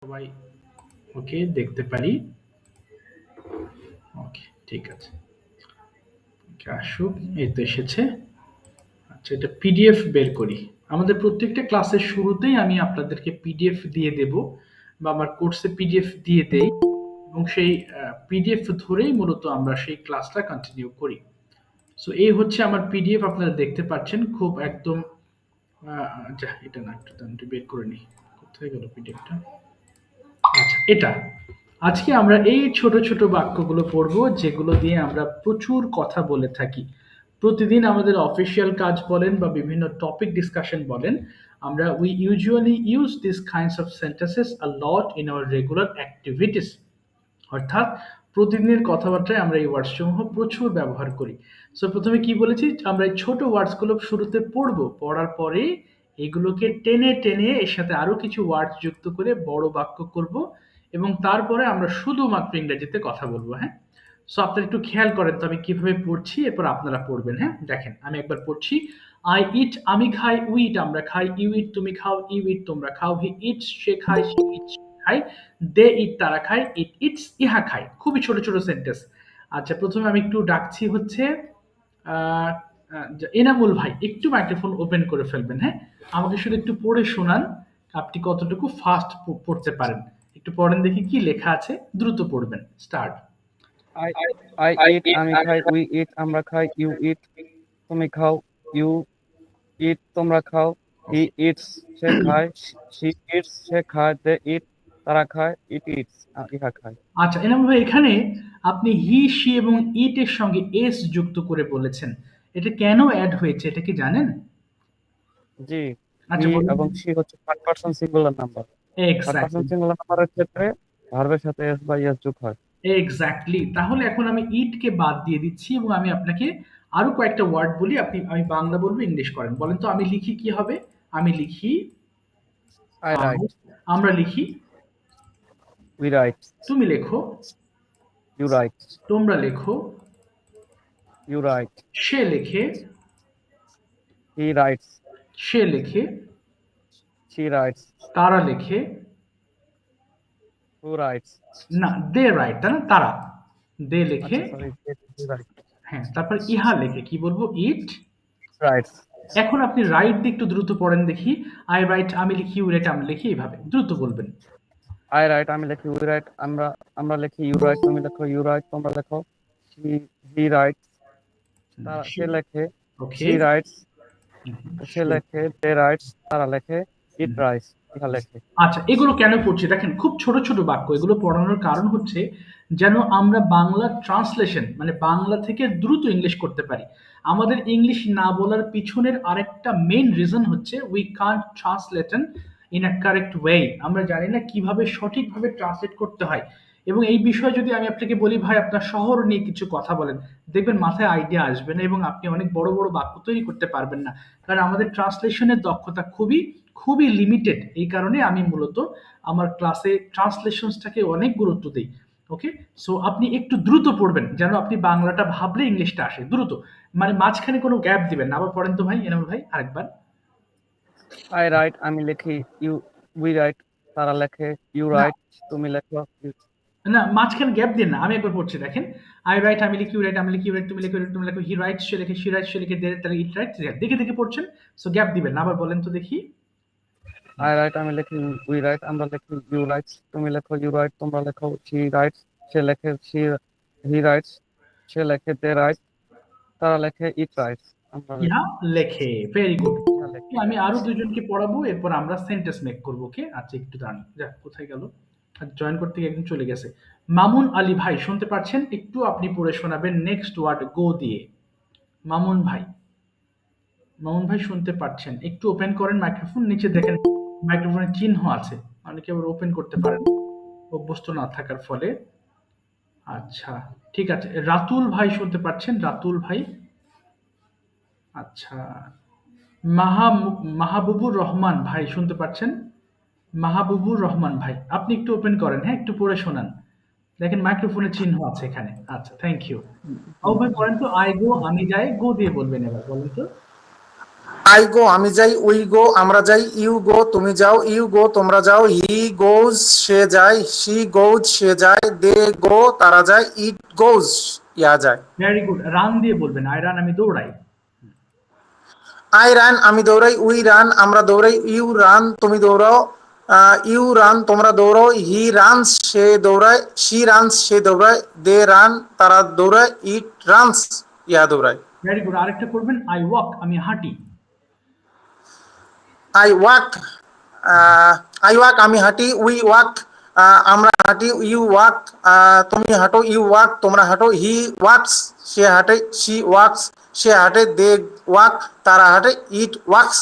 সবাই ওকে দেখতে পারি। ওকে, ঠিক আছে। ওকে, আসুক। এই তো এসেছে। আচ্ছা, এটা পিডিএফ বের করি। আমাদের প্রত্যেকটা ক্লাসের শুরুতেই আমি আপনাদেরকে পিডিএফ দিয়ে দেব বা আমার কোর্সে পিডিএফ দিয়ে দেই, এবং সেই পিডিএফ ধরেই মূলত আমরা সেই ক্লাসটা কন্টিনিউ করি। সো এই হচ্ছে আমার পিডিএফ, আপনারা দেখতে পাচ্ছেন। খুব একদম যা, এটা না, একটু বের করে নিই। কোথায় গেল পিডিএফটা? আচ্ছা, এটা আজকে আমরা এই ছোট ছোট বাক্যগুলো পড়বো, যেগুলো দিয়ে আমরা প্রচুর কথা বলে থাকি প্রতিদিন। আমাদের অফিসিয়াল কাজ বলেন বা বিভিন্ন টপিক ডিসকাশন বলেন, আমরা we usually use this kinds of sentences a lot in our regular activities. অর্থাৎ প্রতিদিনের কথাবার্তায় আমরা এই ওয়ার্ডস সমূহ প্রচুর ব্যবহার করি। সো প্রথমে কি বলেছি, আমরা এই ছোট ওয়ার্ডস গুলো শুরুতে পড়বো, পড়ার পরে এগুলোকে টেনে টেনে এর সাথে আরো কিছু ওয়ার্ডস যুক্ত করে বড় বাক্য করব, এবং তারপরে আমরা শুধুমাত্র ইংরেজিতে কথা বলবো। হ্যাঁ, সো আপনারা একটু খেয়াল করেন তো আমি কিভাবে পড়ছি, এরপর আপনারা পড়বেন। হ্যাঁ, দেখেন আমি একবার পড়ছি। আই ইট, আমি খাই। উই ইট, আমরা খাই। ইউ ইট, তুমি খাও। ইউ ইট, তোমরা খাও। হি ইটস, সে খায়। সি ইটস, খায়। দে ইট, তারা খায়। ইট ইটস, ইহা খায়। খুবই ছোট ছোট সেন্টেন্স। আচ্ছা, প্রথমে আমি একটু ডাকছি হচ্ছে আহ, এনামুল ভাই, একটু মাইক্রোফোন ওপেন করে ফেলবেন। হ্যাঁ, আমাকে শুধু একটু পড়ে শোনান আপনি কতটুকু ফাস্ট পড়তে পারেন। একটু পড়েন দেখি কি লেখা আছে, দ্রুত পড়বেন। স্টার্ট। I I eat, আমি খাই। We eat, আমরা খাই। You eat, তুমি খাও। You eat, তোমরা খাও। He eats, সে খায়। She eats, সে খায়। They eat, তারা খায়। It eats, ইহা খায়। আচ্ছা, এনামুল ভাই, এখানে আপনি হি, শি এবং ইট এর সঙ্গে এস যুক্ত করে বলেছেন। এটা কেন অ্যাড হয়েছে, এটা কি জানেন? জি, আচ্ছা, হি বলুন। এবং she হচ্ছে third person singular number. Third person exactly, singular নাম্বারের ক্ষেত্রে ভার্বের সাথে এস বা ইএস যোগ হয়। এক্স্যাক্টলি। তাহলে এখন আমি ইটকে বাদ দিয়ে দিচ্ছি, এবং আমি আপনাকে আরো কয়েকটা ওয়ার্ড বলি। আমি বাংলা বলবো, ইংলিশ করেন। বলেন তো, আমি লিখি কি হবে? আমি লিখি I আই, write, আমরা লিখি, we write, তুমি লেখো, you write, তোমরা লেখো, you write, সে লেখে, he writes, সে লেখে, she writes, তারা লেখে। who writes, না, দে রাইট, তাই না? তারা, দে লেখে। আচ্ছা সরি, he writes, হ্যাঁ, তারপর ইহা লেখে। কি বলবো? ইট। writes, এখন আপনি রাইট দিয়ে একটু দ্রুত পড়েন দেখি। আই রাইট, আমি লিখি। ইউ রাইট, আমি লিখি। এইভাবে দ্রুত বলবেন। I write, আমি লিখি। We write, আমরা লিখি। You write, তুমি লেখো। You write, তোমরা লেখো। He writes, সে লেখে। ওকে। She writes, সে লেখে। They writes, তারা লেখে। It writes, ইহা লেখে। আচ্ছা, এগুলো কেন পড়ছি দেখেন, খুব ছোট ছোট বাক্য। এগুলো পড়ানোর কারণ হচ্ছে যেন আমরা বাংলা ট্রান্সলেশন, মানে বাংলা থেকে দ্রুত ইংলিশ করতে পারি। আমাদের ইংলিশ না বলার পিছনের আরেকটা মেইন রিজন হচ্ছে we can't translate in a correct way. আমরা জানি না কিভাবে সঠিকভাবে ট্রান্সলেট করতে হয়। এবং এই বিষয়ে যদি আমি আপনাকে বলি, ভাই আপনার শহর নিয়ে কিছু কথা বলেন, দেখবেন মাথায় আইডিয়া আসবে না, এবং আপনি অনেক বড় বড় বাক্য তৈরি করতে পারবেন না। কারণ আমাদের ট্রান্সলেশনের দক্ষতা খুবই খুবই লিমিটেড। এই কারণে আমি মূলত আমার ক্লাসে ট্রান্সলেশনসটাকে অনেক গুরুত্ব দিই। ওকে, সো আপনি একটু দ্রুত পড়বেন, যেন আপনি বাংলাটা ভাবলে ইংলিশটা আসে দ্রুত। মানে মাঝখানে কোনো গ্যাপ দিবেন না। আবার পড়েন তো ভাই, এনামুল ভাই, আরেকবার। I write, আমি লিখি। We write, তারা লেখে। You না, write, তুমি লেখো। না, মাঝখানে গ্যাপ দিন না। আমি একবার পড়ছি, দেখেন। আই রাইট, আমি লিখি। ইউ রাইট, আমি লিখি। ইউ রাইট, তুমি লেখো। তুমি লেখো। হি রাইট, সে লেখে। শি রাইট, সে লেখে। দে, তাহলে ইট রাইট। দেখে দেখে পড়ছেন, সো গ্যাপ দিবেন না। আবার বলেন তো দেখি। I write, আমি লিখি। We write, আমরা লিখি। You write, তুমি লেখো। You write, তোমরা লেখো। She writes, সে লেখে। He writes, সে লেখে। They write, তারা লেখে। It writes, আমরা ইহা লিখি। লেখে। Very good. ইহা লেখে। আমি আরো দুজনকে পড়াবো, এরপর আমরা সেন্টেন্স মেক করবো। ওকে, আচ্ছা, একটু দাঁড়ান। যা, কোথায় গেল? জয়েন করতে গিয়ে একদম চলে গেছে। মামুন আলী ভাই, শুনতে পাচ্ছেন? একটু আপনি পড়ে শোনাবেন নেক্সট ওয়ার্ড গো দিয়ে। মামুন ভাই, মামুন ভাই শুনতে পাচ্ছেন? একটু ওপেন করেন মাইক্রোফোন, নিচে দেখেন মাইক্রোফোনের চিহ্ন আছে। অনেকে আবার ওপেন করতে পারেন অভ্যস্ত না থাকার ফলে। আচ্ছা, ঠিক আছে। রাতুল ভাই শুনতে পাচ্ছেন? রাতুল ভাই। আচ্ছা, মাহবুবুর রহমান ভাই শুনতে পাচ্ছেন? মাহবুবুর রহমান ভাই, আপনি একটু ওপেন করেন। হ্যাঁ, একটু পড়ে শোনান। দেখেন মাইক্রোফোনের চিহ্ন আছে এখানে। আচ্ছা, থ্যাংক ইউ। ও ভাই, পড়েন তো। আই গো, আমি যাই। গো দিয়ে বলবেন, এবার বলেন তো। আই গো আমি যাই, উই গো আমরা যাই, ইউ গো তুমি যাও, ইউ গো তোমরা যাও, হি গোজ সে যায়, শি গোজ সে যায়, দে গো তারা যায়, ইট গোজ ইয়া যায়। Very good. রান দিয়ে বলবেন, আই রান আমি দৌড়াই। আই রান আমি দৌড়াই, উই রান আমরা দৌড়াই, ইউ রান তুমি দৌড়াও, ইউ রান তোমরা দৌড়াও, হি রানস সে দৌড়ায়, শি রানস সে দৌড়ায়, দে রান তারা দৌড়ায়, ইট রানস ইয়া দৌড়ায়। Very good. আরেকটা করবেন, আই ওয়াক আমি হাঁটি। আই ওয়াক আই ওয়াক আমি হাঁটি, উই ওয়াক আমরা হাঁটি, ইউ ওয়াক তুমি হাঁটো, ইউ ওয়াক তোমরা হাঁটো, হি ওয়াকস সে হাঁটে, শি ওয়াকস সে হাঁটে, দে ওয়াক তারা হাঁটে, ইট ওয়াকস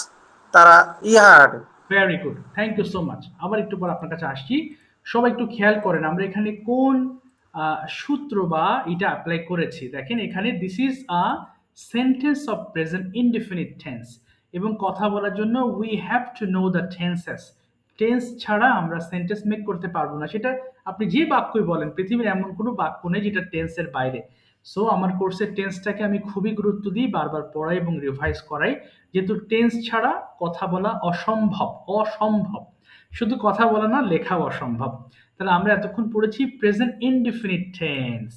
তারা ইহা হাঁটে। Very good, thank you so much. আবার একটু পর আপনার কাছে আসছি। সবাই একটু খেয়াল করেন আমরা এখানে কোন সূত্র বা এটা অ্যাপ্লাই করেছি। দেখেন এখানে this is a sentence of present indefinite tense, এবং কথা বলার জন্য we have to know the tenses. Tense ছাড়া আমরা সেন্টেন্স মেক করতে পারবো না। সেটা আপনি যে বাক্যই বলেন, পৃথিবীর এমন কোনো বাক্য নেই যেটা টেন্সের বাইরে। সো আমার কোর্সের টেন্সটাকে আমি খুবই গুরুত্ব দিই, বারবার পড়াই এবং রিভাইজ করাই, যেহেতু টেন্স ছাড়া কথা বলা অসম্ভব। অসম্ভব, শুধু কথা বলা না, লেখাও অসম্ভব। তাহলে আমরা এতক্ষণ পড়েছি প্রেজেন্ট ইনডিফিনিট টেন্স,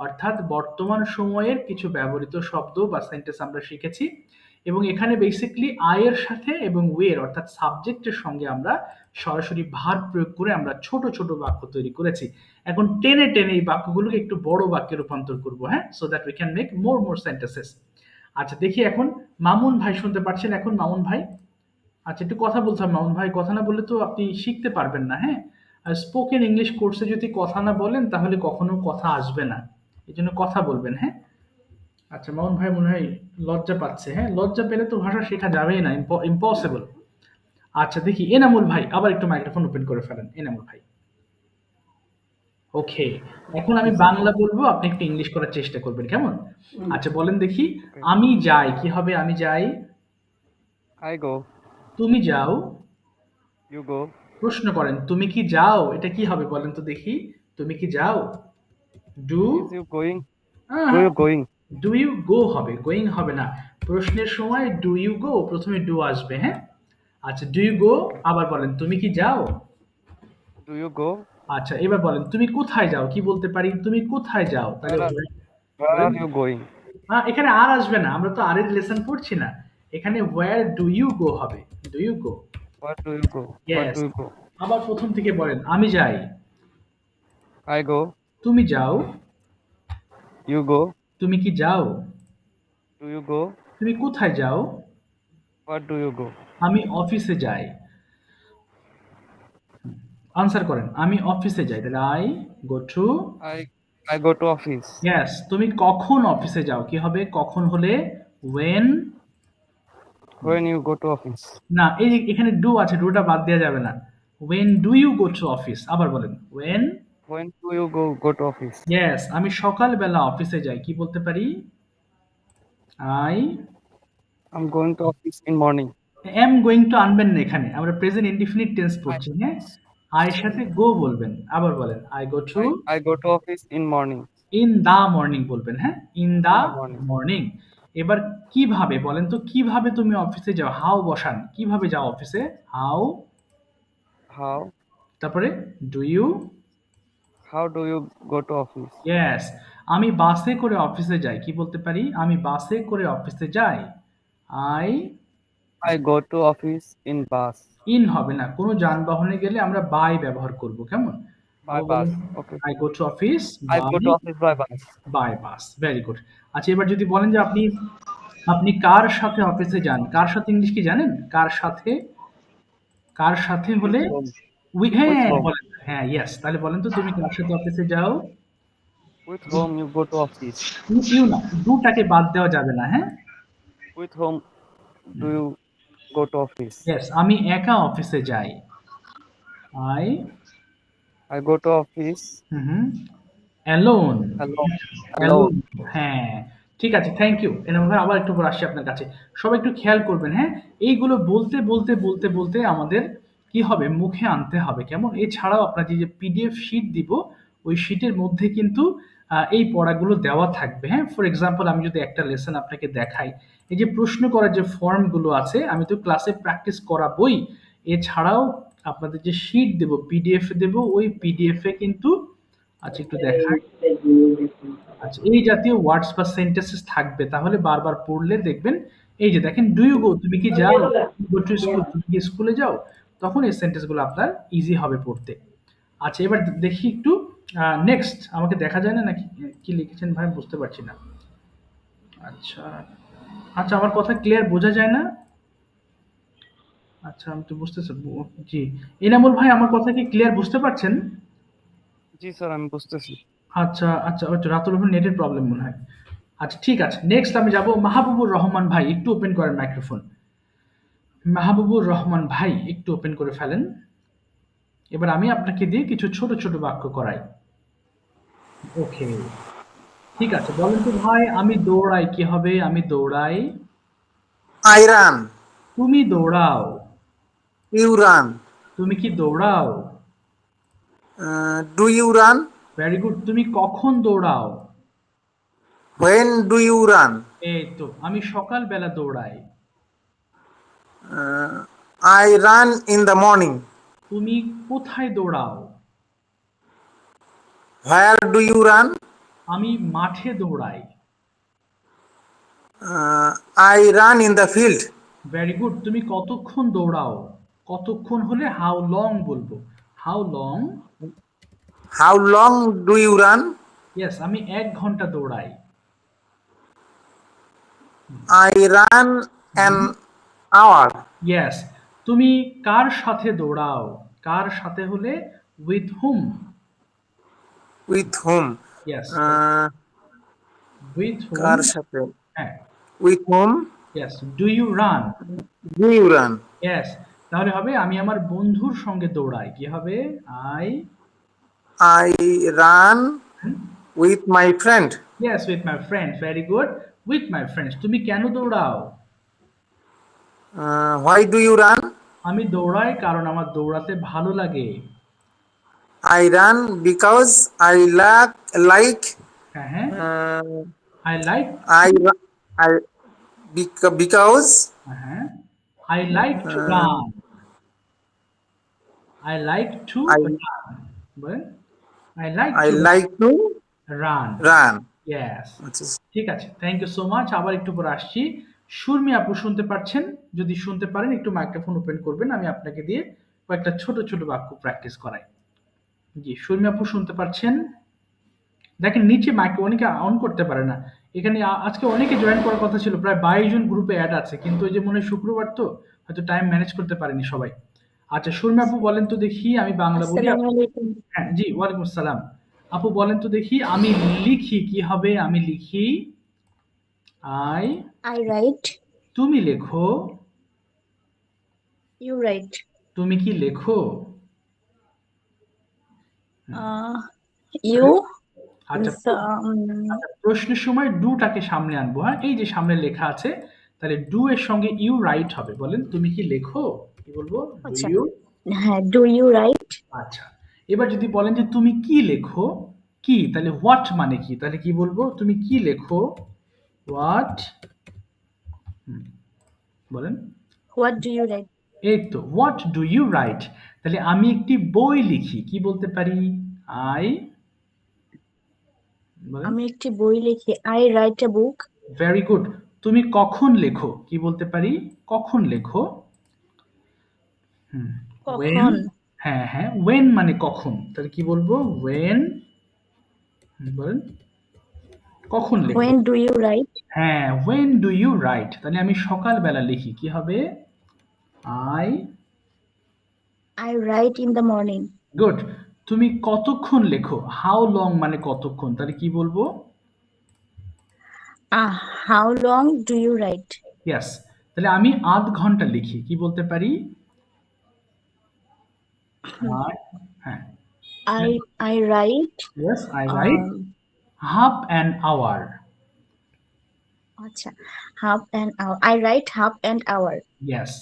অর্থাৎ বর্তমান সময়ের কিছু ব্যবহৃত শব্দ বা সেন্টেন্স আমরা শিখেছি, এবং এখানে বেসিক্যালি আই এর সাথে এবং ওয়ের অর্থাৎ সাবজেক্টের সঙ্গে আমরা সরাসরি ভার প্রয়োগ করে আমরা ছোট ছোট বাক্য তৈরি করেছি। এখন টেনে টেনে এই বাক্যগুলোকে একটু বড় বাক্যে রূপান্তর করবো, হ্যাঁ, so that we can make more sentences. আচ্ছা দেখি এখন মামুন ভাই শুনতে পাচ্ছেন এখন? মামুন ভাই, আচ্ছা একটু কথা বলতে হবে মামুন ভাই, কথা না বললে তো আপনি শিখতে পারবেন না। হ্যাঁ, আর স্পোকেন ইংলিশ কোর্সে যদি কথা না বলেন তাহলে কখনো কথা আসবে না, এই জন্য কথা বলবেন। হ্যাঁ, আচ্ছা মামুন ভাই মনে হয় লজ্জা পাচ্ছে। হ্যাঁ, লজ্জা পেলে তো ভাষা শেখা যাবেই না, ইম্পসিবল। আচ্ছা দেখি এনামুল ভাই, আবার একটু মাইক্রোফোন ওপেন করে ফেলেন এনামুল ভাই। ওকে, এখন আমি বাংলা বলবো, আপনি একটু ইংলিশ করার চেষ্টা করবেন, কেমন? আচ্ছা বলেন দেখি। আমি যাই, কি হবে? আমি যাই। I go, তুমি যাও। you go, প্রশ্ন করেন, তুমি কি যাও? এটা কি হবে বলেন তো দেখি। তুমি কি যাও? Do is you going, do you going, do you go হবে, গোয়িং হবে না। প্রশ্নের সময় ডু ইউ গো, প্রথমে ডু আসবে। হ্যাঁ, আচ্ছা ডু ইউ গো। আবার বলেন, তুমি কি যাও? do you go, আচ্ছা এবার বলেন, তুমি কোথায় যাও? কি বলতে পারি? তুমি কোথায় যাও? তাহলে where are you going, এখানে আর আসবে না, আমরা তো আর এর লেসন পড়ছি না। এখানে ওয়্যার ডু ইউ গো হবে। Do you go? where do you go, where yes. do you go, আবার প্রথম থেকে বলেন, আমি যাই। I go, তুমি যাও। you go, তুমি কি যাও? do you go, তুমি কোথায় যাও? where do you go, আমি অফিসে যাই। আনসার করেন, আমি অফিসে যাই। তাহলে I go two. I I go to office, yes. তুমি কখন অফিসে যাও? কি হবে কখন হলে? When. when you go to office, না, এই যে এখানে ডু আছে, ডুটা বাদ দেওয়া যাবে না। When do you go to office? আবার বলেন, when. when do you go to office, yes. আমি সকালবেলা অফিসে যাই, কি বলতে পারি? I I'm going to office in morning, am going to আনবেন না, এখানে আমরা প্রেজেন্ট ইনডিফিনিট টেন্স পড়ছি। হ্যাঁ, আই এর সাথে গো বলবেন। আবার বলেন, I go two I go to office in morning, in the morning বলবেন। হ্যাঁ, in the the morning, morning. এবার কিভাবে বলেন তো, কিভাবে তুমি অফিসে যাও? হাউ বসান, কিভাবে যাও অফিসে? হাউ। how তারপরে do you. how do you go to office, yes. আমি বাসে করে অফিসে যাই, কি বলতে পারি? আমি বাসে করে অফিসে যাই। I I go to office in bus, in হবে না, কোনো যানবাহনে গেলে আমরা বাই ব্যবহার করব, কেমন? by bus, okay, I go to office I go to office by bus, by bus. Very good. আচ্ছা এবার যদি বলেন যে আপনি আপনি কার সাথে অফিসে যান? কার সাথে ইংলিশ কি জানেন? কার সাথে? কার সাথে হলে with whom, with হ্যাঁ whom, বলেন, হ্যাঁ ইয়েস। তাহলে বলেন তো, তুমি কার সাথে অফিসে যাও? with whom you go to office, you না, ডুটাকে বাদ দেওয়া যাবে না। হ্যাঁ, with whom do you go to office, yes. আমি একা অফিসে যাই। I I go to office alone. alone, alone, alone, হ্যাঁ ঠিক আছে, থ্যাংক ইউ এনাম ভাই। আবার একটু পর আসছি আপনার কাছে। সবাই একটু খেয়াল করবেন। হ্যাঁ, এইগুলো বলতে বলতে বলতে বলতে আমাদের কি হবে, মুখে আনতে হবে, কেমন? এছাড়াও আপনার যে পিডিএফ শিট দিব, ওই শিটের মধ্যে কিন্তু এই পড়াগুলো দেওয়া থাকবে। হ্যাঁ, ফর এক্সাম্পল আমি যদি একটা লেসন আপনাকে দেখাই, এই যে প্রশ্ন করার যে ফর্মগুলো আছে আমি তো ক্লাসে প্র্যাকটিস করাবই, এছাড়াও আপনাদের যে শিট দেব, পিডিএফ দেব, ওই পিডিএফ এ কিন্তু আচ্ছা একটু দেখাই, আচ্ছা এই জাতীয় ওয়ার্ডস বা সেন্টেন্সেস থাকবে, তাহলে বারবার পড়লে দেখবেন। এই যে দেখেন, ডু ইউ গো, তুমি কি যাও, গো টু স্কুল, তুমি কি স্কুলে যাও, তখন এই সেন্টেন্সগুলো আপনার ইজি হবে পড়তে। আচ্ছা এবার দেখি একটু নেক্সট, আমাকে দেখা যায় না নাকি কি লিখেছেন ভাই, বুঝতে পারছি না। আচ্ছা আচ্ছা, আমার কথা ক্লিয়ার বোঝা যায় না? আচ্ছা আমি তো বুঝতেছি, জি এনামুল ভাই আমার কথা কি ক্লিয়ার বুঝতে পারছেন? জি স্যার, আমি বুঝতেছি। আচ্ছা আচ্ছা, ওই তো রাতুল ভাই নেটের প্রবলেম মনে হয়। আচ্ছা ঠিক আছে, নেক্সট আমি যাব মাহবুবুর রহমান ভাই, একটু ওপেন করেন মাইক্রোফোন। মাহবুবুর রহমান ভাই একটু ওপেন করে ফেলেন। এবার আমি আপনাকে দিয়ে কিছু ছোট ছোট বাক্য করাই। ওকে ঠিক আছে, বলেন তো ভাই, আমি দৌড়াই কি হবে? আমি দৌড়াই। I run. তুমি দৌড়াও। You run. তুমি কি দৌড়াও? Do you run? Very good. তুমি কখন দৌড়াও? When do you run? এই তো, আমি সকালবেলা দৌড়াই। I run in the morning. তুমি কোথায় দৌড়াও? Where do you run? আমি মাঠে দৌড়াই। I run in the field. Very good. তুমি কতক্ষণ দৌড়াও? কতক্ষণ হলে হাউ লং বলবো। How long? How long do you run? Yes, আমি 1 ঘন্টা দৌড়াই। I run an hour. Yes. তুমি কার সাথে দৌড়াও? কার সাথে হলে with whom. With whom? Yes, Uh, with whom. কার সাথে? হ্যাঁ, With whom yes. Do you run? do you run? Yes, তাহলে হবে আমি আমার বন্ধুর সঙ্গে দৌড়াই, কি হবে? I I run with my friend. Yes, with my friends. Very good, with my friends. তুমি কেন দৌড়াও? Why do you run? আমি দৌড়াই কারণ আমার দৌড়াতে ভালো লাগে। I run because I like হ্যাঁ হ্যাঁ, uh, I like. I because হ্যাঁ, I like to run. I like to I run. বলেন, I like I to like to run. run. Yes, আচ্ছা, ঠিক আছে, থ্যাংক ইউ সো মাচ। আবার একটু পরে আসছি। সুরমি আপু শুনতে পাচ্ছেন? যদি শুনতে পারেন একটু মাইক্রোফোন ওপেন করবেন, আমি আপনাকে দিয়ে কয়েকটা ছোট ছোট বাক্য প্র্যাকটিস করাই। জি সুরমি আপু শুনতে পাচ্ছেন? দেখেন নিচে মাইক অনেকে অন করতে পারে না। এখানে আজকে অনেকে জয়েন করার কথা ছিল, প্রায় 22 জন গ্রুপে অ্যাড আছে, কিন্তু ওই যে মনে হয় শুক্রবার তো হয়তো টাইম ম্যানেজ করতে পারেনি সবাই। আচ্ছা সুরমি আপু বলেন তো দেখি, আমি বাংলা বলি। আসসালামু আলাইকুম। হ্যাঁ জি, ওয়ালাইকুম আসসালাম। আপু বলেন তো দেখি, আমি লিখি কি হবে? আমি লিখি। আই। I write, তুমি লেখো। you write. তুমি কি লেখো? You আচ্ছা is আচ্ছা, প্রশ্নের সময় ডুটাকে সামনে আনবো। হ্যাঁ, এই যে সামনে লেখা আছে, তাহলে ডু এর সঙ্গে ইউ রাইট হবে। বলেন তুমি কি লেখো? কি বলবো? ডু আচ্ছা। ইউ। হ্যাঁ, do you write? আচ্ছা, এবার যদি বলেন যে তুমি কি লেখো, কি, তাহলে হোয়াট মানে কি? তাহলে কি বলবো? তুমি কি লেখো? হোয়াট। বলেন। What do you write? এই তো, হোয়াট ডু ইউ রাইট। তাহলে আমি একটি বই লিখি, কি বলতে পারি? আই। বলেন। আমি একটি বই লিখি। I write a book. Very good. তুমি কখন লেখো? কি বলতে পারি? কখন লেখো? When? কখন? হ্যাঁ হ্যাঁ, when মানে কখন, তাহলে কি বলবো? when। বলেন, কখন লেখো? When do you write? হ্যাঁ, when do you write। তাহলে আমি সকালবেলা লিখি, কি হবে? I। I write in the morning. Good. তুমি কতক্ষণ লেখো? হাউ লং মানে কতক্ষণ, তাহলে কি বলবো? How long do you write? Yes, তাহলে আমি আধ ঘন্টা লিখি, কি বলতে পারি? হ্যাঁ, I write yes, I write half an hour। আচ্ছা, half an hour. I write half an hour. Yes.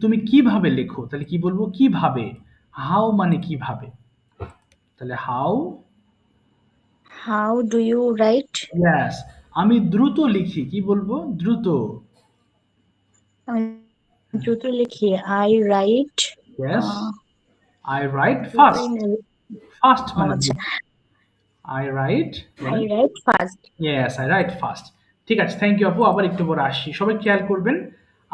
তুমি কিভাবে লেখো? তাহলে কি বলবো? কিভাবে। হাউ মানে কিভাবে, তাহলে how. How do you write? Yes. আমি দ্রুত লিখি, কি বলবো? দ্রুত। আমি দ্রুত লিখি। I write Yes, uh, I write দ্রুত fast. in Fast মানে আচ্ছা, দ্রুত। I write, I বলেন। write fast. Yes, I write fast. ঠিক আছে, থ্যাংক ইউ আপু। আবার একটু পরে আসছি, সবাই খেয়াল করবেন।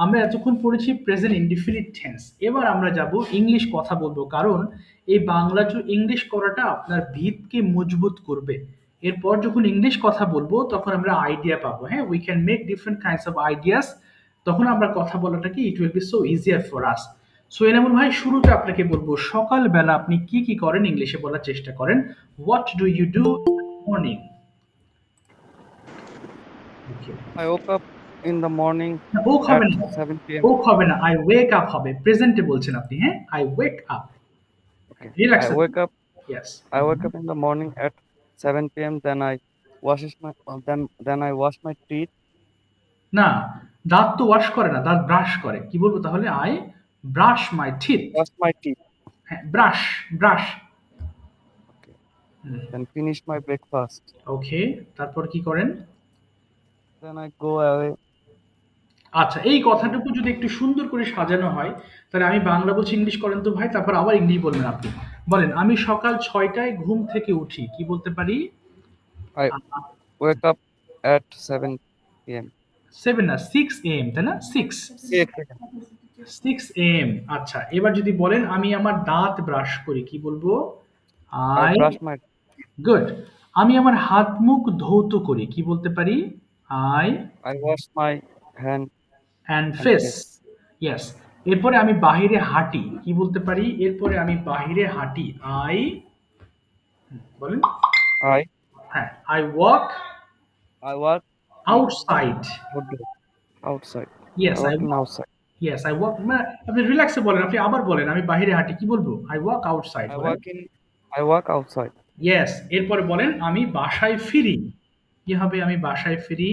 আমরা এতক্ষণ পড়েছি প্রেজেন্ট ইনডিফিনিট টেন্স। এবার আমরা যাব ইংলিশ কথা বলবো, কারণ এই বাংলা টু ইংলিশ করাটা আপনার ভিতকে মজবুত করবে। এরপর যখন ইংলিশ কথা বলবো তখন আমরা আইডিয়া পাবো। হ্যাঁ, we can make different kinds of ideas. তখন আমরা কথা বলাটাকে it will be so easier for us. So Enamul ভাই, শুরুতে আপনাকে বলবো সকালবেলা আপনি কি কি করেন ইংলিশে বলার চেষ্টা করেন। What do you do morning? I woke up in the morning woke at হবে না, 7 p.m. ওক হবে না, আই ওয়েক আপ হবে। প্রেজেন্টে বলছেন আপনি। হ্যাঁ, I wake up. Okay. Relax. I wake up. Yes. I wake up in the morning at 7 p.m. Then I then I wash my teeth. না, দাঁত তো ওয়াশ করে না, দাঁত ব্রাশ করে। কি বলবো তাহলে? I brush my teeth. Wash my teeth. হ্যাঁ, brush, brush. Okay. Then finish my breakfast. ওকে, তারপর কি করেন? Then I go away. আচ্ছা, এই কথাটুকু যদি একটু সুন্দর করে সাজানো হয়, তাহলে আমি বাংলা বলছি, ইংলিশ করেন তো ভাই, তারপর আবার ইংলিশ বলবেন আপনি। বলেন, আমি সকাল 6টায় ঘুম থেকে উঠি। কি বলতে পারি? I wake up at 7 p.m. 7 না, 6 AM, তাই না? 6 6 AM। আচ্ছা, এবার যদি বলেন আমি আমার দাঁত ব্রাশ করি, কি বলবো? I I brush my good. আমি আমার হাত মুখ ধৌত করি, কি বলতে পারি? I I wash my hand and and face. face. Yes. এরপরে আমি বাহিরে হাঁটি, কি বলতে পারি? এরপরে আমি বাহিরে হাঁটি, আই বলেন। I হ্যাঁ, I walk walk outside. outside. Yes, I I walk outside. Yes I walk. আপনি রিল্যাক্সে বলেন, আপনি আবার বলেন আমি বাহিরে হাঁটি, কি বলবো? I walk outside. I walk outside. Yes. এরপরে বলেন আমি বাসায় ফিরি, কি হবে? আমি বাসায় ফিরি,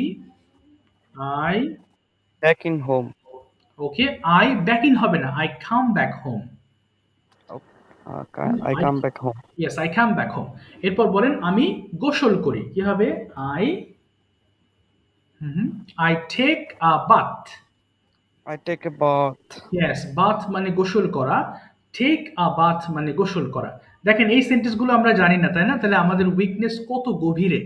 I Back in home. Okay, I back in হবে না, I come back home. I come back home. Yes, I come back home. এরপর বলেন আমি গোসল করি, কি হবে? I I take a bath. I take a bath. Yes, bath মানে গোসল করা, টেক আ বাথ মানে গোসল করা। দেখেন, এই সেন্টেন্সগুলো আমরা জানি না, তাই না? তাহলে আমাদের উইকনেস কত গভীরে।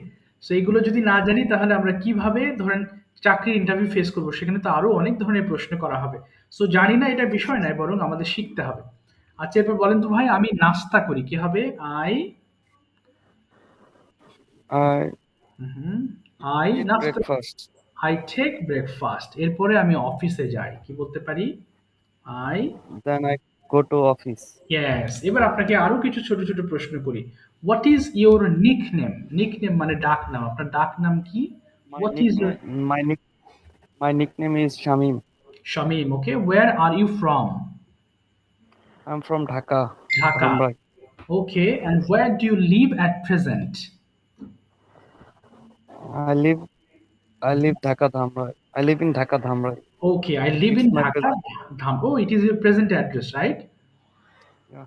সো এইগুলো যদি না জানি তাহলে আমরা কিভাবে ধরেন চাকরির ইন্টারভিউ ফেস করবো? সেখানে তো আরো অনেক ধরনের প্রশ্ন করা হবে। সো জানি না এটা বিষয় নয়, বরং আমাদের শিখতে হবে। আচ্ছা, এরপর বলেন তো ভাই, আমি নাস্তা করি, কি হবে? আই I আই eat নাস্তা, breakfast. I take breakfast. এরপরে আমি অফিসে যাই, কি বলতে পারি? I Then I go to office. Yes. এবার আপনাকে আরো কিছু ছোট ছোট প্রশ্ন করি। What is your nickname? Nickname মানে ডাক নাম। আপনার ডাক নাম কি? My what is your nickname, my nickname is Shamim. Shamim. Okay, where are you from? I'm from Dhaka. Dhaka. Mumbai. Okay, and wire do you live at present? I live Dhaka Dhamrai. I live in Dhaka Dhamrai. Okay, I live It's in my Dhaka present. ধাম। ও, it is your present address, right? Yeah.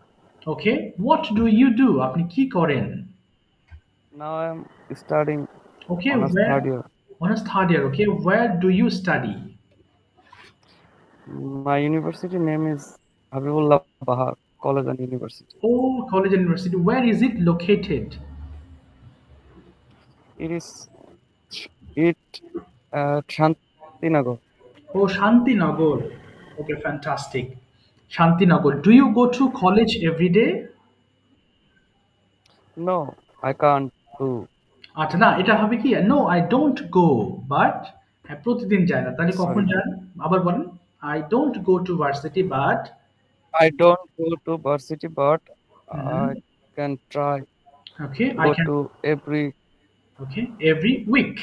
Okay, what do you do? আপনি কি করেন? Now I'm studying okay, honors where third year. Honours third year. Okay, where do you study? My university name is Habibullah Bahar College and University. ও, college university. Where is it located? It is it Shantinagar. ও, Shantinagar. Okay, fantastic. Shantinagar. Do you go to college every day? No, I can't do. আচ্ছা, না, এটা হবে কি? No, I don't go, but হ্যাঁ, প্রতিদিন যায় না। তাহলে কখন Sorry. যান? আবার বলেন। I don't go to varsity, but I don't go to varsity, but I can try okay, I go can to every okay every week.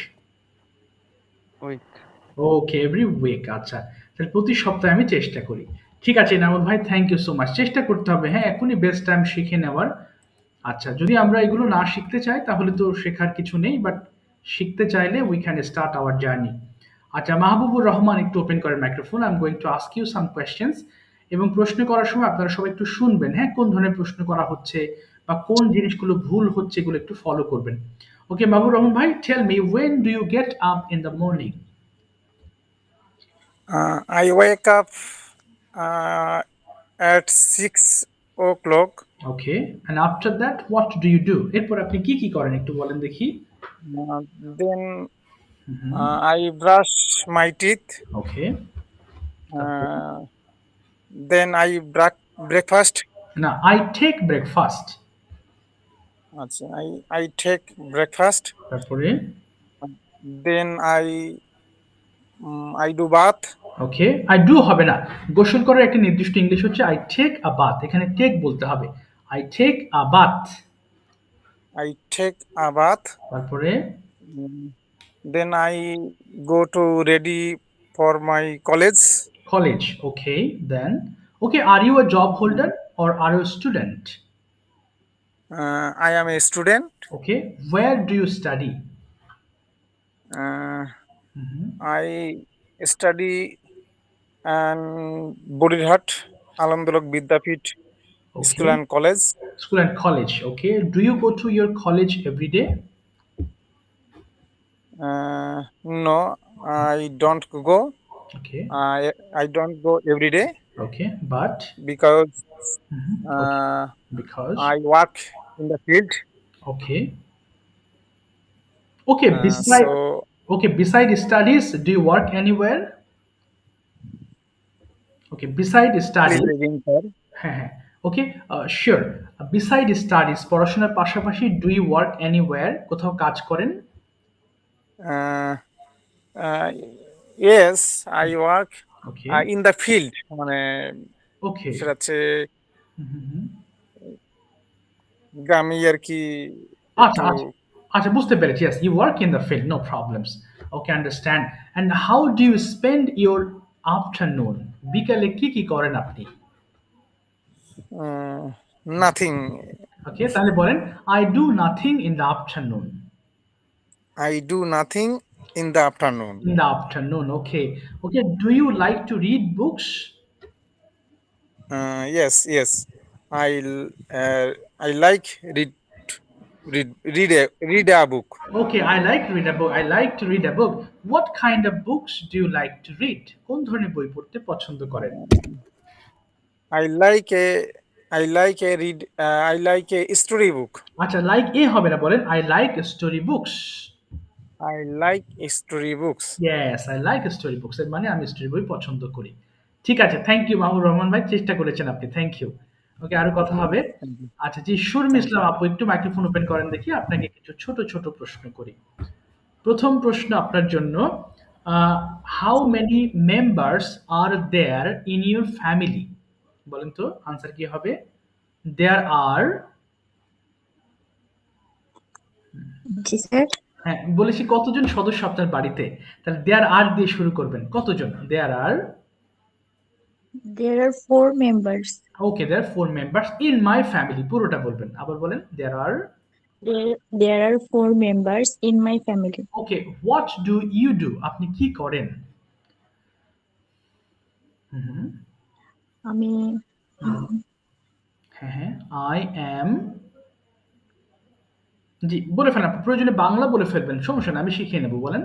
week. Okay, every week. আচ্ছা, তাহলে প্রতি সপ্তাহে আমি চেষ্টা করি। ঠিক আছে নামুল ভাই, থ্যাংক ইউ সো মাচ। চেষ্টা করতে হবে, হ্যাঁ, এখনই বেস্ট টাইম শিখে নেওয়ার। আচ্ছা, যদি আমরা এগুলো না শিখতে চাই তাহলে তো শেখার কিছু নেই, বাট শিখতে চাইলে we can start our journey. আচ্ছা, মাহবুবুর রহমান একটু ওপেন করেন microphone. I am going to ask you some questions. এবং প্রশ্ন করার সময় আপনারা সবাই একটু শুনবেন, হ্যাঁ, কোন ধরনের প্রশ্ন করা হচ্ছে বা কোন জিনিসগুলো ভুল হচ্ছে এগুলো একটু ফলো করবেন। Okay, Mahbub Rahman bhai, tell me, when do you get up in the morning? I wake up at 6 o'clock. Okay, and after that what do you do? এরপর আপনি কি কি করেন একটু বলেন দেখি। Then I brush my teeth. Okay, Uh, then I breakfast. না, I take breakfast. I take breakfast. তারপরে Then I do bath. Okay, I do হবে না, গোসল করার একটা নির্দিষ্ট ইংলিশ হচ্ছে আই টেক আ বাথ, এখানে টেক বলতে হবে, I take a bath. I take a bath. তারপরে Mm, Then I go to ready for my college. College. Okay, then okay, are you a job holder or are you student? I am a student. Okay, where do you study? Uh, I study and Bodhidhat Alamdulok Vidyapith School and College. School and college. Okay, do you go to your college every day? No, I don't go. Okay, I don't go every day okay, but because because I work in the field. okay, okay, beside So okay, beside studies, do you work anywhere? Okay, beside studies, please again, sir. হ্যাঁ হ্যাঁ, ওকে, sure, beside studies, পড়াশোনার পাশাপাশি do you work anywhere, কোথাও কাজ করেন? Uh, uh, yes, I work okay, in the field. মানে ওকে, সেটা হচ্ছে গ্রামে আর কি আচ্ছা আচ্ছা আচ্ছা, বুঝতে পেরেছি, yes, you work in the field, no problems. Okay, understand. And how do you spend your afternoon? বিকালে কি কি করেন আপনি? nothing. ওকে, তাহলে বলেন I do nothing in the afternoon. I do nothing in the afternoon. In the afternoon, okay. Okay, do you like to read books? Yes. I like read a book. Okay, I like to read a book. I like to read a book. What kind of books do you like to read? কোন ধরনের বই পড়তে পছন্দ করেন? I like a story book. আচ্ছা, like a হবে না, বলেন I like story books. I like story books. Yes, I like story books. এর মানে আমি স্টোরি বই পছন্দ করি। ঠিক আছে, থ্যাংক ইউ মাহবুব রহমান ভাই, চেষ্টা করেছেন আপনি, থ্যাংক ইউ। ওকে, আরো কথা হবে। আচ্ছা জি, শর্ম ইসলাম আপু, একটু মাইক্রোফোন ওপেন করেন দেখি, আপনাকে কিছু ছোট ছোট প্রশ্ন করি। প্রথম প্রশ্ন আপনার জন্য, how many members are there in your family? বলেন তো আনসার কি হবে? দেয়ার আর, জি স্যার। হ্যাঁ বলেছি কতজন সদস্য আপনার বাড়িতে, তাহলে দেয়ার আর দিয়ে শুরু করবেন, কতজন? There are, There are 4 members. Okay, there 4 members in my family, পুরোটা বলবেন, আবার বলেন there are. There are 4 members in my family. Okay, what do you do, আপনি কি করেন? আমি হ্যাঁ হ্যাঁ, আই এম, জি বলে ফেলেন, আপনি প্রয়োজনে বাংলা বলে ফেলবেন, সমস্যা না, আমি শিখিয়ে নেব, বলেন।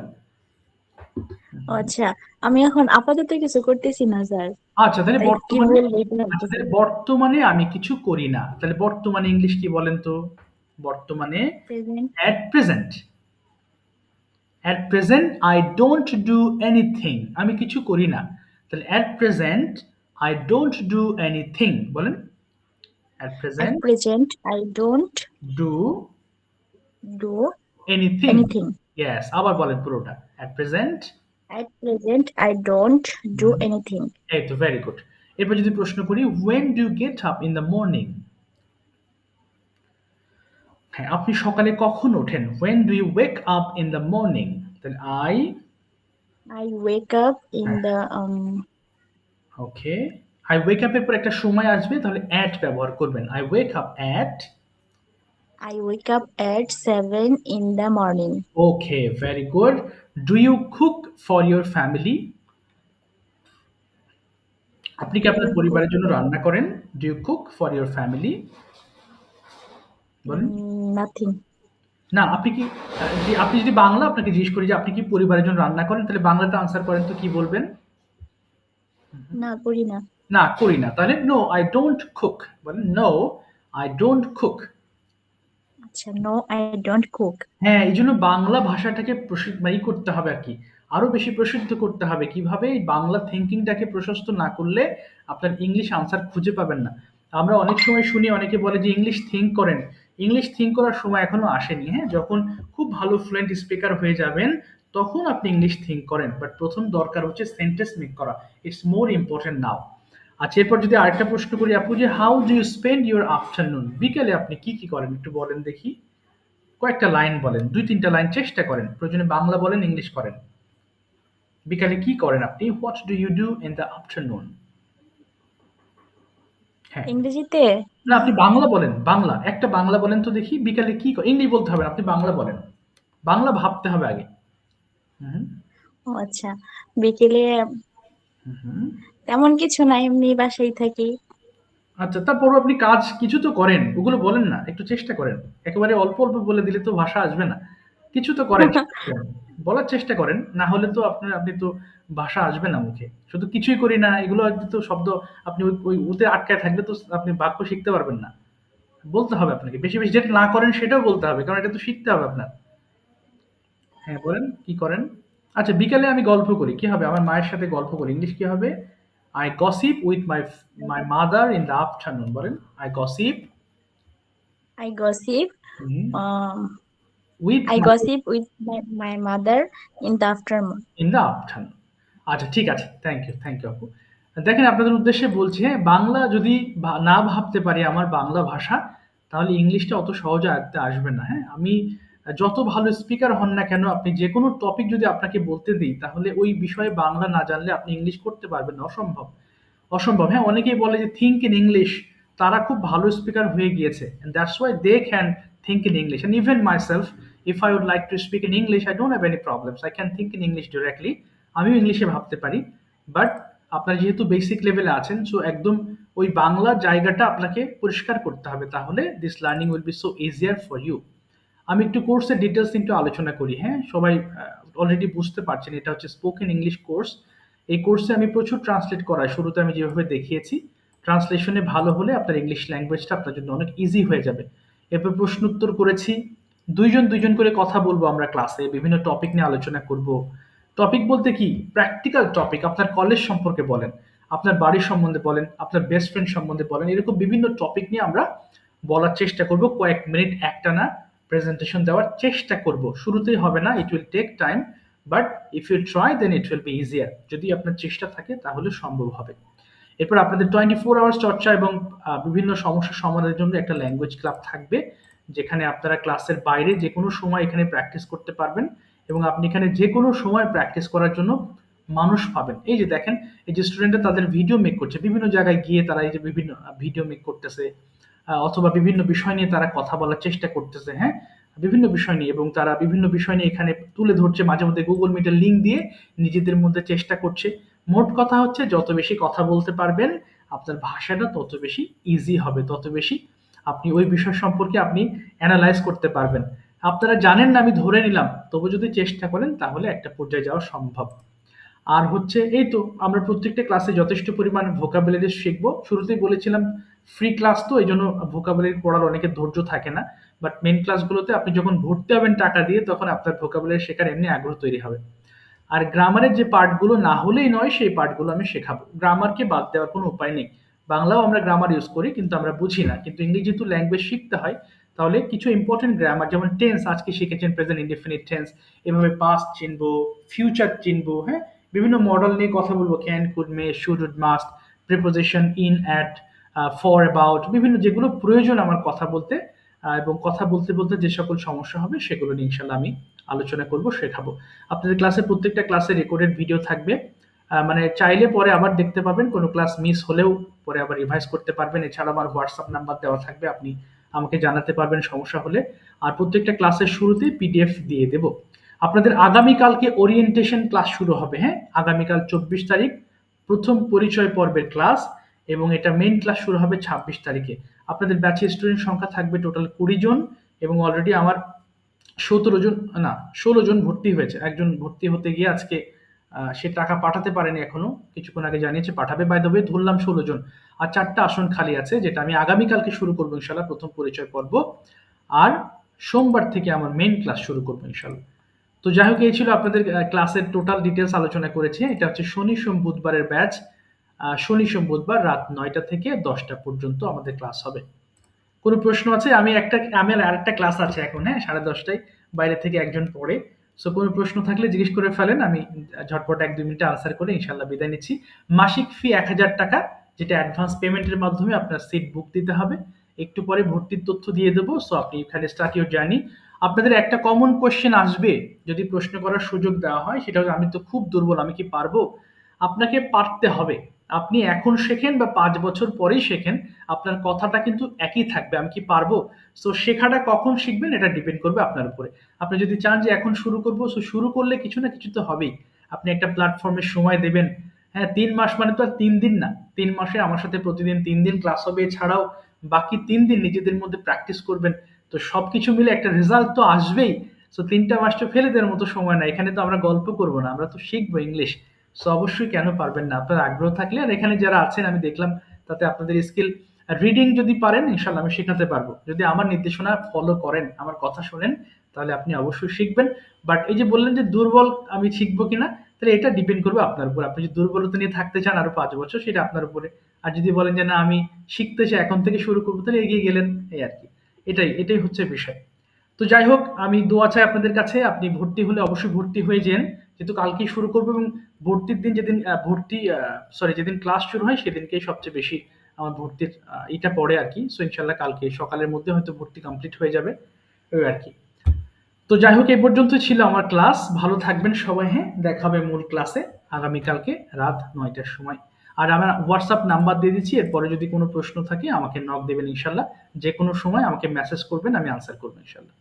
আচ্ছা, আমি এখন আপাতত কিছু করতেছি না স্যার। আচ্ছা, তাহলে তাই কি বর্তমানে, বলবো এটা আচ্ছা ভাবতেছি। তাহলে বর্তমানে আমি কিছু করি না, তাহলে বর্তমানে ইংলিশ কি বলেন তো? বর্তমানে Present. at present. At present I don't do anything, আমি কিছু করি না, তাহলে at present I don't do anything, বলেন। at At present present, I don't do do anything. anything. Yes, আবার বলেন পুরোটা, at present At present, I don't do anything. এই তো, ভেরি গুড। এরপর যদি প্রশ্ন করি, when do you get up in the morning? হ্যাঁ, আপনি সকালে কখন ওঠেন? when do you wake up in the morning? তাহলে I wake up in the okay, I wake up এর পর একটা সময় আসবে, তাহলে at ব্যবহার করবেন, I wake up at 7 in the morning. Okay, very good. Do you cook for your family? আপনি কি আপনার পরিবারের জন্য রান্না করেন? Do you cook for your family? বলেন। Nothing. না আপনি কি আপনি যদি বাংলা আপনাকে জিজ্ঞেস করি যে আপনি কি পরিবারের জন্য রান্না করেন, তাহলে বাংলাতে আনসার করেন তো কি বলবেন? না, করি না। না, করি না। তাহলে নো আই ডোন্ট কুক, বলেন নো আই ডোন্ট কুক। আচ্ছা, নো আই ডোন্ট কুক। হ্যাঁ, এই জন্য বাংলা ভাষাটাকে করতে হবে আর কি, আরো বেশি প্রসিদ্ধ করতে হবে। কিভাবে? এই বাংলা থিঙ্কিংটাকে প্রশস্ত না করলে আপনার ইংলিশ আনসার খুঁজে পাবেন না। আমরা অনেক সময় শুনি, অনেকে বলে যে ইংলিশ থিঙ্ক করেন। ইংলিশ থিঙ্ক করার সময় এখনো আসেনি। হ্যাঁ, যখন খুব ভালো ফ্লুয়েন্ট স্পিকার হয়ে যাবেন তখন আপনি ইংলিশ থিঙ্ক করেন, বাট প্রথম দরকার হচ্ছে সেন্টেন্স মেক করা। It's more important now. আচ্ছা, এরপর যদি আরেকটা প্রশ্ন করি আপু, যে how do you spend your afternoon? বিকেলে আপনি কি কি করেন একটু বলেন দেখি। কয়েকটা লাইন বলেন, ২-৩টা লাইন চেষ্টা করেন। প্রয়োজনে বাংলা বলেন, ইংলিশ করেন। বিকালে কি করেন আপনি? What do you do in the afternoon? হ্যাঁ। ইংরেজিতে? না, আপনি বাংলা বলেন, বাংলা। একটা বাংলা বলেন তো দেখি, বিকালে কি ইংলিশ বলতে হবে না, আপনি বাংলা বলেন। বাংলা ভাবতে হবে আগে। হুম, ও আচ্ছা, বিকেলে হুম। তেমন কিছু না, এমনি বাসায় থাকি। আচ্ছা, তারপরও আপনি কাজ কিছু তো করেন, ওগুলো বলেন না, একটু চেষ্টা করেন। একেবারে অল্প অল্প বলে দিলে তো ভাষা আসবে না। কিছু তো করেন, চেষ্টা করেন। বলার চেষ্টা করেন, না হলে তো আপনি তো ভাষা আসবে না মুখে। শুধু কিছুই করি না এগুলো একটু তো শব্দ, আপনি ওই ওই ওতে আটকায় থাকলে তো আপনি বাক্য শিখতে পারবেন না। বলতে হবে আপনাকে বেশি বেশি, যেটা না করেন সেটাও বলতে হবে, কারণ এটা তো শিখতে হবে আপনার। হ্যাঁ, বলেন কি করেন। আচ্ছা, বিকালে আমি গল্প করি, কি হবে? আমার মায়ের সাথে গল্প করি, ইংলিশ কি হবে? I gossip with my my mother in the afternoon. বলেন I gossip I gossip um with I my gossip with my mother in the afternoon. In the afternoon. আচ্ছা, ঠিক আছে, থ্যাংক ইউ আপু। দেখেন, আপনাদের উদ্দেশ্যে বলছি, হ্যাঁ, বাংলা যদি না ভাবতে পারি আমার বাংলা ভাষা, তাহলে ইংলিশটা অত সহজে আয়ত্তে আসবে না। হ্যাঁ, আমি যত ভালো স্পিকার হন না কেন, আপনি যে কোনো টপিক যদি আপনাকে বলতে দিই, তাহলে ওই বিষয়ে বাংলা না জানলে আপনি ইংলিশ করতে পারবেন না, অসম্ভব। অসম্ভব। হ্যাঁ, অনেকেই বলে যে থিঙ্ক ইন ইংলিশ, তারা খুব ভালো স্পিকার হয়ে গিয়েছে, and that's why they can think in English. And even myself, if I would like to speak in English, I don't have any problems, I can think in English directly. আমিও ইংলিশে ভাবতে পারি, but আপনার যেহেতু basic লেভেলে আছেন, so একদম ওই বাংলা জায়গাটা আপনাকে পরিষ্কার করতে হবে, তাহলে this learning will be so easier for you. আমি একটু কোর্সের ডিটেলস একটু আলোচনা করি। হ্যাঁ, সবাই অলরেডি বুঝতে পারছেন এটা হচ্ছে স্পোকেন ইংলিশ কোর্স। এই কোর্সে আমি প্রচুর ট্রান্সলেট করাই, শুরুতে আমি যেভাবে দেখিয়েছি। ট্রান্সলেশনে ভালো হলে আপনার ইংলিশ ল্যাঙ্গুয়েজটা আপনার জন্য অনেক ইজি হয়ে যাবে। এরপর প্রশ্ন উত্তর করেছি, দুইজন করে কথা বলবো আমরা ক্লাসে, বিভিন্ন টপিক নিয়ে আলোচনা করব। টপিক বলতে কি, প্র্যাকটিক্যাল টপিক, আপনার কলেজ সম্পর্কে বলেন, আপনার বাড়ির সম্বন্ধে বলেন, আপনার বেস্ট ফ্রেন্ড সম্বন্ধে বলেন, এরকম বিভিন্ন টপিক নিয়ে আমরা বলার চেষ্টা করব। কয়েক মিনিট একটানা প্রেজেন্টেশন দেওয়ার চেষ্টা করব। শুরুতেই হবে না, it will take time, but if you try then it will be easier. যদি আপনার চেষ্টা থাকে তাহলে সম্ভব হবে। এরপর আপনাদের 24 আওয়ার্স চর্চা এবং বিভিন্ন সমস্যা সমাধানের জন্য একটা ল্যাঙ্গুয়েজ ক্লাব থাকবে, যেখানে আপনারা ক্লাসের বাইরে যে কোনো সময় এখানে প্র্যাকটিস করতে পারবেন, এবং আপনি এখানে যে কোনো সময় প্র্যাকটিস করার জন্য মানুষ পাবেন। এই যে দেখেন, এই যে স্টুডেন্টরা তাদের ভিডিও মেক করছে, বিভিন্ন জায়গায় গিয়ে তারা এই যে বিভিন্ন ভিডিও মেক করতেছে, অথবা বিভিন্ন বিষয় নিয়ে তারা কথা বলার চেষ্টা করতেছে। হ্যাঁ, বিভিন্ন বিষয় নিয়ে, এবং তারা বিভিন্ন বিষয় নিয়ে এখানে তুলে ধরছে, মাঝে মধ্যে গুগল মিটের লিঙ্ক দিয়ে নিজেদের মধ্যে চেষ্টা করছে। মোট কথা হচ্ছে, যত বেশি কথা বলতে পারবেন আপনার ভাষাটা তত বেশি ইজি হবে, তত বেশি আপনি ওই বিষয় সম্পর্কে আপনি অ্যানালাইজ করতে পারবেন। আপনারা জানেন না আমি ধরে নিলাম, তবু যদি চেষ্টা করেন তাহলে একটা পর্যায়ে যাওয়া সম্ভব। আর হচ্ছে এই তো, আমরা প্রত্যেকটা ক্লাসে যথেষ্ট পরিমাণ ভোকাবুলারি শিখবো। শুরুতেই বলেছিলাম ফ্রি ক্লাস, তো এই জন্য ভোকাবুলারি পড়ার অনেকের ধৈর্য থাকে না, বাট মেন ক্লাসগুলোতে আপনি যখন ভর্তি হবেন টাকা দিয়ে, তখন আপনার ভোকাবুলারি শেখার এমনি আগ্রহ তৈরি হবে। আর গ্রামারের যে পার্টগুলো না হলেই নয়, সেই পার্টগুলো আমি শেখাবো। গ্রামারকে বাদ দেওয়ার কোনো উপায় নেই। বাংলাও আমরা গ্রামার ইউজ করি, কিন্তু আমরা বুঝি না। কিন্তু ইংরেজি যেহেতু ল্যাঙ্গুয়েজ শিখতে হয়, তাহলে কিছু ইম্পর্টেন্ট গ্রামার, যেমন টেন্স আজকে শিখেছেন, প্রেজেন্ট ইনডেফিনিট টেন্স, এভাবে পাস্ট চিনবো, ফিউচার চিনবো। হ্যাঁ, বিভিন্ন মডেল নিয়ে কথা বলবো, can, could, may, should, would, must, preposition, in, at, for, about, বিভিন্ন যেগুলো প্রয়োজন আমার কথা বলতে, এবং কথা বলতে বলতে যে সকল সমস্যা হবে সেগুলো নিয়ে ইনশাল্লাহ আমি আলোচনা করব, শেখাবো। আপনাদের ক্লাসে প্রত্যেকটা ক্লাসে রেকর্ডেড ভিডিও থাকবে, মানে চাইলে পরে আবার দেখতে পাবেন, কোনো ক্লাস মিস হলেও পরে আবার রিভাইজ করতে পারবেন। এছাড়া আমার হোয়াটসঅ্যাপ নাম্বার দেওয়া থাকবে, আপনি আমাকে জানাতে পারবেন সমস্যা হলে। আর প্রত্যেকটা ক্লাসের শুরুতেই পিডিএফ দিয়ে দেব। আপনাদের আগামীকালকে ওরিয়েন্টেশন ক্লাস শুরু হবে। হ্যাঁ, আগামীকাল 24 তারিখ প্রথম পরিচয় পর্বের ক্লাস, এবং এটা মেইন ক্লাস শুরু হবে 26 তারিখে। আপনাদের ব্যাচের স্টুডেন্ট সংখ্যা থাকবে টোটাল 20 জন, এবং অলরেডি আমার 17 জন না 16 জন ভর্তি হয়েছে। একজন ভর্তি হতে গিয়ে আজকে সে টাকা পাঠাতে পারেনি এখনো, কিছুক্ষণ আগে জানিয়েছে পাঠাবে। বাই দ্য ওয়ে ধরলাম 16 জন, আর 4টা আসন খালি আছে, যেটা আমি আগামীকালকে শুরু করবো ইনশাল্লাহ, প্রথম পরিচয় পর্ব। আর সোমবার থেকে আমার মেইন ক্লাস শুরু করবো ইনশাল্লাহ। তো যাই হোক, এই ছিল আপনাদের ক্লাসের টোটাল ডিটেলস আলোচনা করেছি। এটা হচ্ছে শনি সোম বুধবারের ব্যাচ। শনি সোম বুধবার রাত 9টা থেকে 10টা পর্যন্ত আমাদের ক্লাস হবে। কোনো প্রশ্ন আছে? আমার আরেকটা ক্লাস আছে এখন, হ্যাঁ, 10:30টায়, বাইরে থেকে একজন পড়ে। সো কোনো প্রশ্ন থাকলে জিজ্ঞেস করে ফেলেন, আমি ঝটপট 1-2 মিনিটে আনসার করে ইনশাল্লাহ বিদায় নিচ্ছি। মাসিক ফি 1000 টাকা, যেটা অ্যাডভান্স পেমেন্টের মাধ্যমে আপনার সিট বুক দিতে হবে। একটু পরে ভর্তির তথ্য দিয়ে দেবো। সো আপনি এখানে স্টার্ট ইউর জার্নি। আপনাদের একটা কমন কোয়েশ্চেন আসবে যদি প্রশ্ন করার সুযোগ দেওয়া হয়, সেটা হচ্ছে আমি তো খুব দুর্বল, আমি কি পারবো? আপনাকে পারতে হবে। আপনি এখন শেখেন বা 5 বছর পরেই শেখেন, আপনার কথাটা কিন্তু একই থাকবে, আমি কি পারবো। সো শেখাটা কখন শিখবেন এটা ডিপেন্ড করবে আপনার উপরে। আপনি যদি চান যে এখন শুরু করবো, সো শুরু করলে কিছু না কিছু তো হবেই। আপনি একটা প্ল্যাটফর্মে সময় দেবেন। হ্যাঁ, 3 মাস মানে তো আর 3 দিন না। 3 মাসে আমার সাথে প্রতিদিন 3 দিন ক্লাস হবে, এছাড়াও বাকি 3 দিন নিজেদের মধ্যে প্র্যাকটিস করবেন। তো সবকিছু মিলে একটা রেজাল্ট তো আসবেই। সো 3টা মাস তো ফেলে দেওয়ার মতো সময় না। এখানে তো আমরা গল্প করবো না, আমরা তো শিখবো ইংলিশ। সো অবশ্যই কেন পারবেন না, আপনার আগ্রহ থাকলে। আর এখানে যারা আছেন আমি দেখলাম তাতে আপনাদের স্কিল, রিডিং যদি পারেন ইনশাল্লাহ আমি শেখাতে পারবো। যদি আমার নির্দেশনা ফলো করেন, আমার কথা শোনেন, তাহলে আপনি অবশ্যই শিখবেন। বাট এই যে বললেন যে দুর্বল, আমি শিখবো কিনা, তাহলে এটা ডিপেন্ড করবে আপনার উপর। আপনি যদি দুর্বলতা নিয়ে থাকতে চান আরো 5 বছর, সেটা আপনার উপরে। আর যদি বলেন যে না আমি শিখতে চাই, এখন থেকে শুরু করবো, তাহলে এগিয়ে গেলেন, এই আর কি। এটাই হচ্ছে বিষয়। তো যাই হোক, আমি দোয়া চাই আপনাদের কাছে, আপনি ভর্তি হলে অবশ্যই ভর্তি হয়ে যান, যেহেতু কালকেই শুরু করবো। এবং ভর্তির দিন যেদিন যেদিন ক্লাস শুরু হয় সেদিনকেই সবচেয়ে বেশি আমার ভর্তির এটা পড়ে আর কি। সো ইনশাল্লাহ কালকে সকালের মধ্যে হয়তো ভর্তি কমপ্লিট হয়ে যাবে, ওই আর কি। তো যাই হোক, এই পর্যন্ত ছিল আমার ক্লাস। ভালো থাকবেন সবাই, হ্যাঁ, দেখা হবে মূল ক্লাসে আগামীকালকে রাত 9টার সময়। আর আমার হোয়াটসঅ্যাপ নাম্বার দিয়ে দিচ্ছি, এরপরে যদি কোনো প্রশ্ন থাকে আমাকে নক দেবেন ইনশাল্লাহ। যে কোনো সময় আমাকে মেসেজ করবেন, আমি আনসার করবো ইনশাল্লাহ।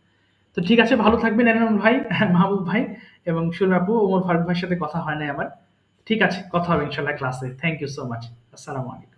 তো ঠিক আছে, ভালো থাকবেন এনামুল ভাই, মাহবুব ভাই এবং সুরমা আপু। ওমর ফারুক ভাইয়ের সাথে কথা হয় নাই আমার। ঠিক আছে, কথা হবে ইনশাল্লাহ ক্লাসে। Thank you so much. আসসালামু আলাইকুম।